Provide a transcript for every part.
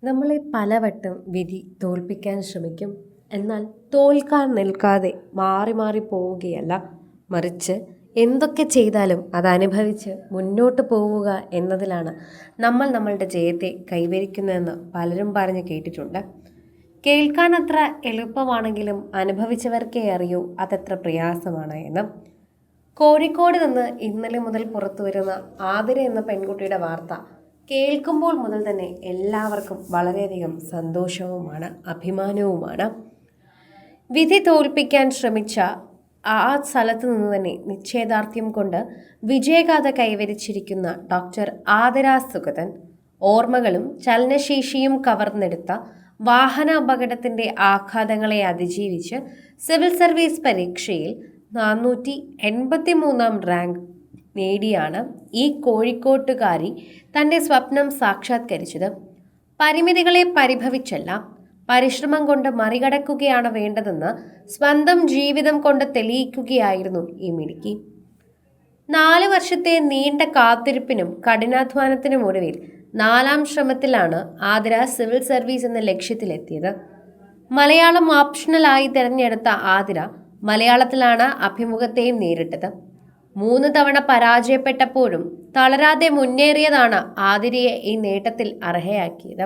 നമ്മളെ പലവട്ടം വിധി തോൽപ്പിക്കാൻ ശ്രമിക്കും. എന്നാൽ തോൽക്കാൻ നിൽക്കാതെ മാറി മാറി പോവുകയല്ല, മറിച്ച് എന്തൊക്കെ ചെയ്താലും അതനുഭവിച്ച് മുന്നോട്ട് പോവുക എന്നതിലാണ് നമ്മൾ നമ്മളുടെ ജയത്തെ കൈവരിക്കുന്നതെന്ന് പലരും പറഞ്ഞ് കേട്ടിട്ടുണ്ട്. കേൾക്കാൻ അത്ര എളുപ്പമാണെങ്കിലും അനുഭവിച്ചവർക്കേ അറിയൂ അതെത്ര പ്രയാസമാണ് എന്ന്. കോഴിക്കോട് നിന്ന് ഇന്നലെ മുതൽ പുറത്തു വരുന്ന ആതിര എന്ന പെൺകുട്ടിയുടെ വാർത്ത കേൾക്കുമ്പോൾ മുതൽ തന്നെ എല്ലാവർക്കും വളരെയധികം സന്തോഷവുമാണ്, അഭിമാനവുമാണ്. വിധി തോൽപ്പിക്കാൻ ശ്രമിച്ച ആ സ്ഥലത്തു നിന്ന് തന്നെ നിശ്ചയദാർഢ്യം കൊണ്ട് വിജയഗാഥ കൈവരിച്ചിരിക്കുന്ന ഡോക്ടർ ആതിര സുഗതൻ ഓർമ്മകളും ചലനശേഷിയും കവർന്നെടുത്ത വാഹന അപകടത്തിന്റെ ആഘാതങ്ങളെ അതിജീവിച്ച് സിവിൽ സർവീസ് പരീക്ഷയിൽ 483 റാങ്ക് നേടിയാണ് ഈ കോഴിക്കോട്ടുകാരി തൻ്റെ സ്വപ്നം സാക്ഷാത്കരിച്ചത്. പരിമിതികളെ പരിഭവിച്ചല്ല, പരിശ്രമം കൊണ്ട് മറികടക്കുകയാണ് വേണ്ടതെന്ന് സ്വന്തം ജീവിതം കൊണ്ട് തെളിയിക്കുകയായിരുന്നു ഈ മിടുക്കി. 4 വർഷത്തെ നീണ്ട കാത്തിരിപ്പിനും കഠിനാധ്വാനത്തിനും ഒടുവിൽ 4ാം ശ്രമത്തിലാണ് ആതിര സിവിൽ സർവീസ് എന്ന ലക്ഷ്യത്തിലെത്തിയത്. മലയാളം ഓപ്ഷണലായി തിരഞ്ഞെടുത്ത ആതിര മലയാളത്തിലാണ് അഭിമുഖത്തെയും നേരിട്ടത്. 3 തവണ പരാജയപ്പെട്ടപ്പോഴും തളരാതെ മുന്നേറിയതാണ് ആതിരയെ ഈ നേട്ടത്തിൽ അർഹയാക്കിയത്.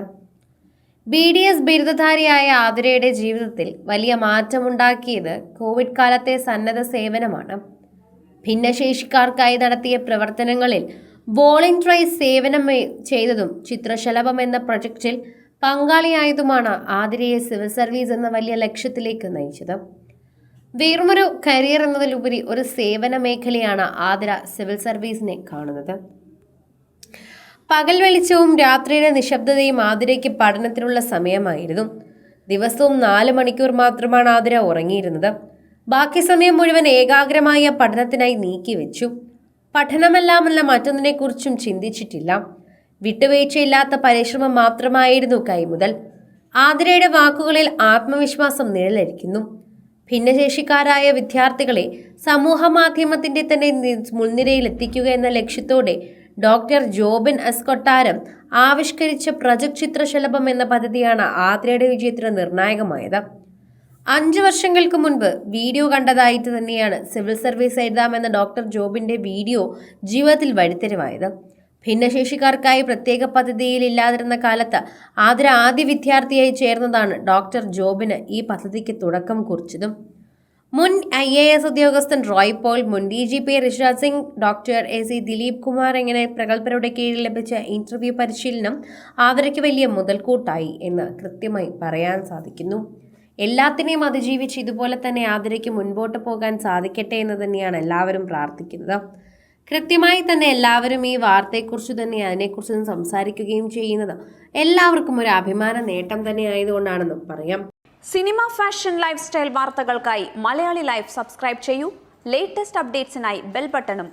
BDS ബിരുദധാരിയായ ആതിരയുടെ ജീവിതത്തിൽ വലിയ മാറ്റമുണ്ടാക്കിയത് കോവിഡ് കാലത്തെ സന്നദ്ധ സേവനമാണ്. ഭിന്നശേഷിക്കാർക്കായി നടത്തിയ പ്രവർത്തനങ്ങളിൽ വോളണ്ടറി സേവനം ചെയ്തതും ചിത്രശലഭം എന്ന പ്രൊജക്റ്റിൽ പങ്കാളിയായതുമാണ് ആതിരയെ സിവിൽ സർവീസ് എന്ന വലിയ ലക്ഷ്യത്തിലേക്ക് നയിച്ചത്. വെറുമൊരു കരിയർ എന്നതിലുപരി ഒരു സേവന മേഖലയാണ് ആതിര സിവിൽ സർവീസിനെ കാണുന്നത്. പകൽ വെളിച്ചവും രാത്രിയുടെ നിശബ്ദതയും ആതിരയ്ക്ക് പഠനത്തിനുള്ള സമയമായിരുന്നു. ദിവസവും 4 മണിക്കൂർ മാത്രമാണ് ആതിര ഉറങ്ങിയിരുന്നത്. ബാക്കി സമയം മുഴുവൻ ഏകാഗ്രമായ പഠനത്തിനായി നീക്കിവെച്ചു. പഠനമെല്ലാമല്ല, മറ്റൊന്നിനെക്കുറിച്ചും ചിന്തിച്ചിട്ടില്ല. വിട്ടുവീഴ്ചയില്ലാത്ത പരിശ്രമം മാത്രമായിരുന്നു കൈമുതൽ. ആതിരയുടെ വാക്കുകളിൽ ആത്മവിശ്വാസം നിഴലിക്കുന്നു. ഭിന്നശേഷിക്കാരായ വിദ്യാർത്ഥികളെ സമൂഹ മാധ്യമത്തിന്റെ തന്നെ മുൻനിരയിൽ എത്തിക്കുക എന്ന ലക്ഷ്യത്തോടെ ഡോക്ടർ ജോബിൻ എസ് കൊട്ടാരം ആവിഷ്കരിച്ച പ്രൊജക്ട് ചിത്രശലഭം എന്ന പദ്ധതിയാണ് ആതിരയുടെ വിജയത്തിന് നിർണായകമായത്. 5 വർഷങ്ങൾക്ക് മുൻപ് വീഡിയോ കണ്ടതായിട്ട് തന്നെയാണ് സിവിൽ സർവീസ് എഴുതാമെന്ന ഡോക്ടർ ജോബിന്റെ വീഡിയോ ജീവിതത്തിൽ വഴിത്തിരിവായത്. ഭിന്നശേഷിക്കാർക്കായി പ്രത്യേക പദ്ധതിയിൽ ഇല്ലാതിരുന്ന കാലത്ത് ആതിര ആദ്യ വിദ്യാർത്ഥിയായി ചേർന്നതാണ് ഡോക്ടർ ജോബിന് ഈ പദ്ധതിക്ക് തുടക്കം കുറിച്ചതും. മുൻ IAS ഉദ്യോഗസ്ഥൻ റോയ് പോൾ, മുൻ DGP Rishiraj Singh, doctor AC Dileep Kumar എങ്ങനെ പ്രഗത്ഭരുടെ കീഴിൽ ലഭിച്ച ഇന്റർവ്യൂ പരിശീലനം ആതിരയ്ക്ക് വലിയ മുതൽക്കൂട്ടായി എന്ന് കൃത്യമായി പറയാൻ സാധിക്കുന്നു. എല്ലാത്തിനെയും അതിജീവിച്ച് ഇതുപോലെ തന്നെ ആതിരയ്ക്ക് മുൻപോട്ട് പോകാൻ സാധിക്കട്ടെ എന്ന് തന്നെയാണ് എല്ലാവരും പ്രാർത്ഥിക്കുന്നത്. കൃത്യമായി തന്നെ എല്ലാവരും ഈ വാർത്തയെക്കുറിച്ച് തന്നെ അതിനെക്കുറിച്ച് സംസാരിക്കുകയും ചെയ്യുന്നത് എല്ലാവർക്കും ഒരു അഭിമാന നേട്ടം തന്നെ ആയതുകൊണ്ടാണെന്ന് പറയാം. സിനിമ, ഫാഷൻ, ലൈഫ് സ്റ്റൈൽ വാർത്തകൾക്കായി മലയാളി ലൈഫ് സബ്സ്ക്രൈബ് ചെയ്യൂ. ലേറ്റസ്റ്റ് അപ്ഡേറ്റ്സിനായി ബെൽ ബട്ടണും